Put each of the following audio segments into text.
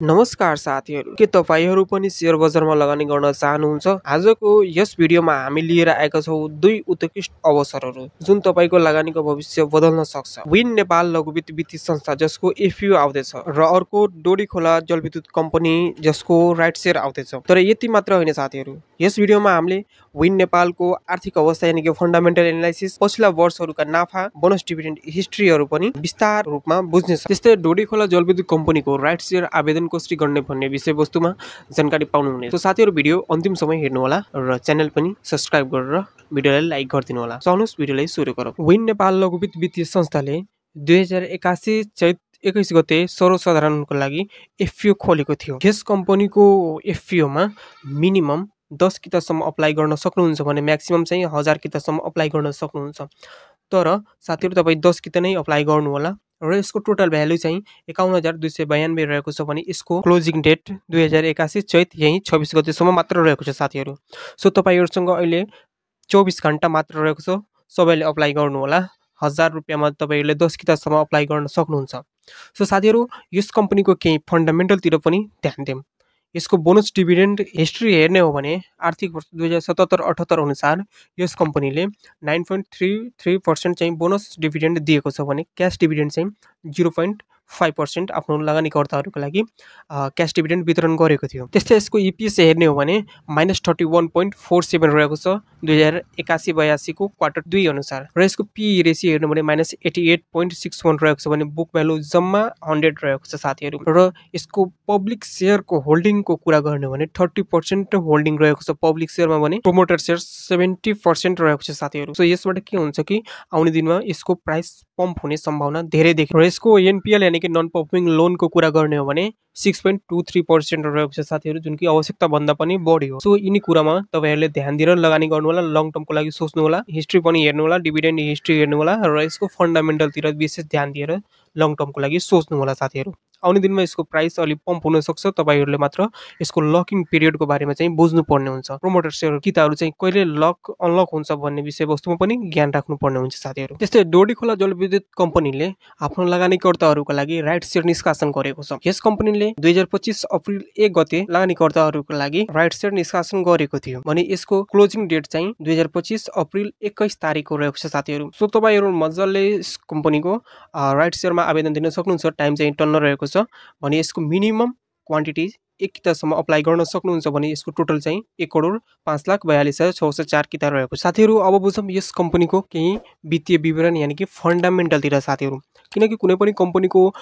नमस्कार साथीहरू, के तपाईहरु पनि शेयर बजारमा लगानी गर्न चाहनुहुन्छ? आजको यस भिडियोमा हामी लिएर आएका छौं दुई उत्कृष्ट अवसरहरू जुन तपाईको लगानीको भविष्य बदल्न सक्छ। विन नेपाल लघुवित्त वित्तीय संस्था जसको एफयू आउँदैछ र अर्को डोडीखोला जलविद्युत कम्पनी जसको राइट शेयर आउँदैछ। तर यति मात्र होइन साथीहरू, यस भिडियोमा हामीले विन नेपालको आर्थिक अवस्था यानी कि फन्डामेन्टल एनालाइसिस, पछिल्ला वर्षहरूका नाफा, बोनस डिभिडेन्ड हिस्ट्रीहरू पनि विस्तार रूपमा बुझ्नेछ। त्यस्तै डोडीखोला जलविद्युत कम्पनीको राइट शेयर आवेदन कसरी गर्ने भन्ने विषयवस्तुमा जानकारी पाउनुहुनेछ। सो साथीहरू भिडियो अन्तिम समय हेर्नु होला र च्यानल पनि सब्स्क्राइब गरेर भिडियोलाई लाइक गरिदिनु होला। चल्नुहोस् भिडियोलाई सुरु गरौँ। विन नेपाल लघुवित्त वित्तीय संस्थाले 2081 चैत 21 गते सर्वसाधारणको लागि एफयू खोलेको थियो। यस कम्पनीको एफयूमा मिनिमम 10 कितासम्म अप्लाई गर्न सक्नुहुन्छ भने म्याक्सिमम चाहिँ 1000 कितासम्म अप्लाई गर्न सक्नुहुन्छ। तर साथीहरू तपाई 10 किता नै अप्लाई गर्नु होला र यसको टोटल भ्यालु चाहिँ 51292 रहेको छ भने यसको क्लोजिङ डेट 2081 चैत यही 26 गतेसम्म मात्र रहेको छ साथीहरू। सो तपाईहरुसँग अहिले 24 घण्टा मात्र रहेको छ। सबैले अप्लाई गर्नु होला। 1000 रुपैयाँमा तपाईहरुले 10 कितासम्म अप्लाई गर्न सक्नुहुन्छ। सो साथीहरू यस कम्पनीको केही फन्डामेन्टल तिर पनि ध्यान दिउँ। यसको बोनस डिभिडेन्ड हिस्ट्री हेर्ने हो भने आर्थिक वर्ष 2077-78 अनुसार यस कम्पनीले 9.33% चाहिँ बोनस डिभिडेन्ड दिएको छ भने क्याश डिभिडेन्ड चाहिँ 0.5% आफ्नो लगानीकर्ताहरूको लागि क्याश डिभिडेन्ड वितरण गरेको थियो। त्यस्तै यसको ईपीएस हेर्ने हो भने -31.47 रहेको छ 2081-82 को क्वार्टर 2 अनुसार र यसको पी रेशियो हेर्नु भने -88.61 रहेको छ भने बुक भ्यालु जम्मा 100 रहेको छ साथीहरू। र यसको पब्लिक शेयरको होल्डिङको कुरा गर्ने हो भने 30% होल्डिङ रहेको छ पब्लिक शेयरमा भने प्रोमोटर शेयर 70% रहेको छ साथीहरू। सो यसबाट के हुन्छ कि आउने दिनमा यसको प्राइस पम्प हुने सम्भावना धेरै देखिन्छ। र यसको एनपीएल यानी कि नन परफर्मिङ लोनको कुरा गर्ने हो भने 6.23% रहेको छ साथीहरू, जुन कि आवश्यकता भन्दा पनि बढी हो। सो यिनी कुरामा तपाईहरुले ध्यान दिएर लगानी गर्नु होला, लङ टर्मको लागि सोच्नु होला, हिस्ट्री पनि हेर्नु होला, डिभिडेन्ड हिस्ट्री हेर्नु होला र यसको फन्डामेन्टल तिर विशेष ध्यान दिएर लङ टर्मको लागि सोच्नु होला साथीहरू। आउने दिनमा यसको प्राइस अलि पम्प हुन सक्छ। तपाईहरुले मात्र यसको लकिङ पिरियडको बारेमा चाहिँ बुझ्नु पर्ने हुन्छ। प्रोमोटर शेयर किताहरू चाहिँ कहिले लक अनलक हुन्छ भन्ने विषयवस्तुमा पनि ज्ञान राख्नु पर्ने हुन्छ साथीहरू। त्यस्तै डोडीखोला जलविद्युत कम्पनीले आफ्नो लगानीकर्ताहरूको लागि राइट शेयर निष्कासन गरेको छ। यस कम्पनीले 2025 अप्रिल 1 गते लगानीकर्ताहरूको लागि राइट शेयर निष्कासन गरेको थियो भने यसको क्लोजिङ डेट चाहिँ 2025 अप्रिल 21 तारिखको रहेको छ साथीहरू। सो तपाईहरु मजाले यस कम्पनीको राइट शेयरमा आवेदन दिन सक्नुहुन्छ। टाइम चाहिँ टन्न रहेको छ भने यसको मिनिमम क्वान्टिटी 1 कितासम्म अप्लाई गर्न सक्नुहुन्छ भने यसको टोटल चाहिँ 1,05,42,604 किता रहेको छ साथीहरू। अब बुझौँ यस कम्पनीको केही वित्तीय विवरण यानी कि फन्डामेन्टल तिर साथीहरू। किनकि कुनै पनि कम्पनीको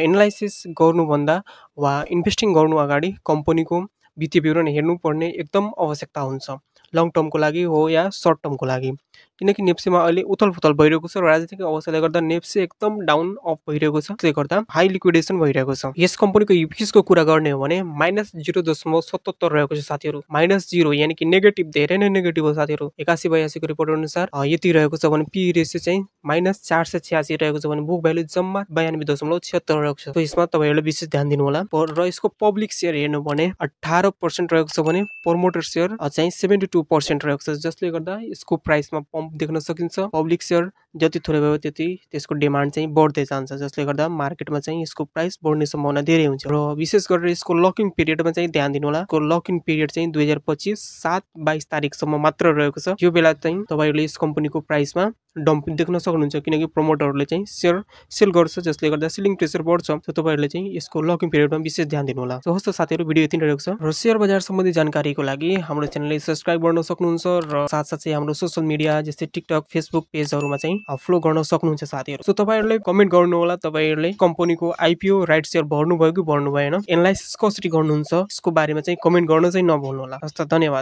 एनालाइसिस गर्नुभन्दा वा इन्भेस्टिङ गर्नु अगाडि कम्पनीको वित्तीय विवरण हेर्नुपर्ने एकदम आवश्यकता हुन्छ, लङ टर्मको लागि हो या सर्ट टर्मको लागि। किनकि नेप्सीमा अहिले उथलपुथल भइरहेको छ र राजनीतिक अवस्थाले गर्दा नेप्सी एकदम डाउन अफ भइरहेको छ। त्यसले गर्दा हाई लिक्विडेसन भइरहेको छ। यस कम्पनीको ईपीएसको कुरा गर्ने हो भने -0.77 रहेको छ साथीहरू। -0 यानी कि नेगेटिभ, धेरै नै नेगेटिभ हो साथीहरू। 81-82 को रिपोर्ट अनुसार यति रहेको छ भने पी रेशियो चाहिँ -486 रहेको छ भने बुक भ्यालु जम्मा 92.76 रहेको छ। यसमा तपाईहरुले विशेष ध्यान दिनु होला। र यसको पब्लिक शेयर हेर्नु भने 18% रहेको छ भने प्रोमोटर शेयर चाहिँ 72% रहेको छ, जसले गर्दा यसको प्राइसमा पम्प देख्न सकिन्छ। पब्लिक शेयर जति थोरै भयो त्यति त्यसको डिमान्ड चाहिँ बढ्दै जान्छ, जसले गर्दा मार्केटमा चाहिँ यसको प्राइस बढ्ने सम्भावना धेरै हुन्छ। र विशेष गरेर यसको लकिङ पिरियडमा चाहिँ ध्यान दिनु होला। यसको लकिङ पिरियड चाहिँ 2025 7-22 तारिखसम्म मात्र रहेको छ। यो बेला चाहिँ तपाईहरुले यस कम्पनीको प्राइसमा डम्प देख्न सक्नुहुन्छ किनकि प्रमोटरहरूले चाहिँ शेयर सेल गर्छ, जसले गर्दा सेलिङ प्रेसर बढ्छ। सो तपाईहरुले चाहिँ यसको लकिङ पिरियडमा विशेष ध्यान दिनु होला। सो हस्त साथीहरु, भिडियो यति नै रहेको छ र शेयर बजार सम्बन्धी जानकारीको लागि हाम्रो च्यानललाई सब्स्क्राइब गर्न सक्नुहुन्छ र साथसाथै हाम्रो सोशल मिडिया जस्तै टिकटक, फेसबुक पेजहरुमा चाहिँ फलो गर्न सक्नुहुन्छ साथीहरु। सो तपाईहरुले कमेन्ट गर्नु होला तपाईहरुले कम्पनीको आईपीओ राइट शेयर भर्नु भयो कि भर्नु भएन, एनालाइसिस कसरी गर्नुहुन्छ यसको बारेमा चाहिँ कमेन्ट गर्न चाहिँ नभुल्नु होला। हस्त, धन्यवाद।